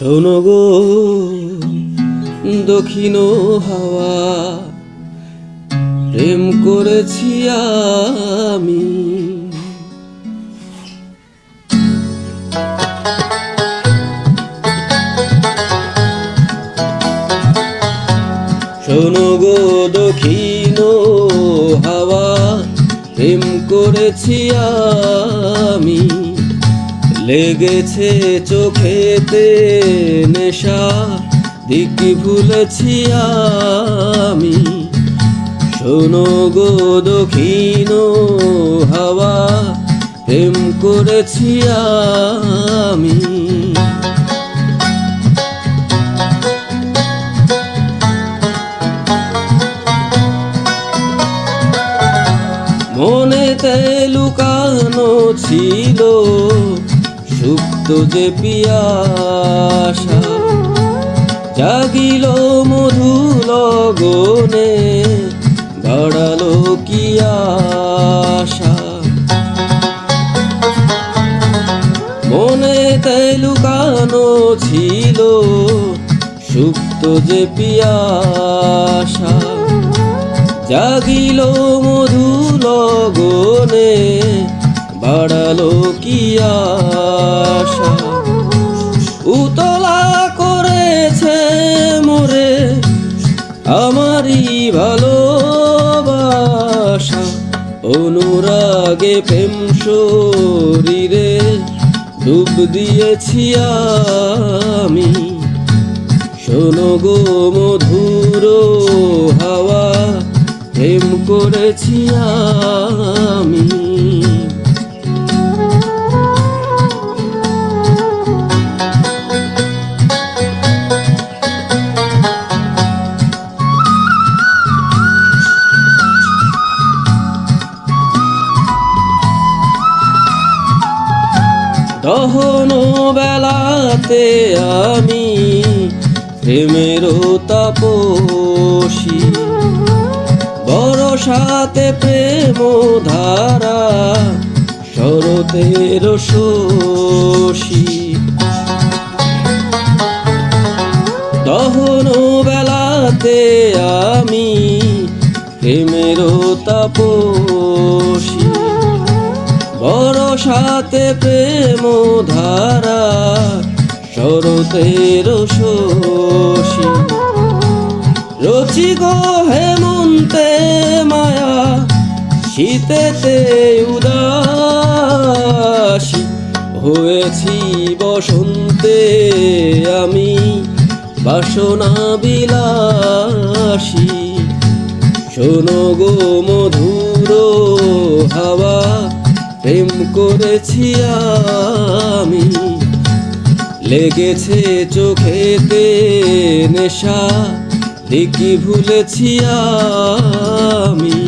শোনো গো দক্ষিণ হাওয়া, প্রেম করেছি আমি। শোনো গো দক্ষিণ হাওয়া, প্রেম করেছি আমি। লেগেছে চোখেতে নেশা, দিক ভুলেছি আমি। শোনো গো দক্ষিণ হাওয়া, প্রেম করেছি আমি। মনেতে লুকানো ছিল সুপ্ত যে পিয়াসা, জাগিল মধু লগনে, বাড়ালো কি আশা। মনেতে লুকানো ছিল সুপ্ত যে পিয়াসা, জাগিল মধু লগনে, বাড়ালো কি আশা। উতলা করেছে মোরে আমারই ভালোবাসা, অনুরাগে প্রেম শরীরে ডুব দিয়েছি আমি। শোনো গো মধুর হাওয়া, প্রেম করেছি আমি। দহন বেলাতে আমি প্রেমেরও তাপসী, বরসাতে প্রেম ধারা, শরতের শোষী। দহন বেলাতে আমি প্রেমেরও তাপসী, বরসাতে প্রেম ধারা, শরতের শোষী। রচি গো হেমন্তে মায়া, শীতেতে উদাসী, হয়েছি বসন্তে আমি বাসনা বিলাসী। শোনো গো মধুর হাওয়া, প্রেম করেছি আমি। লেগেছে চোখেতে নেশা, দিক ভুলেছি আমি।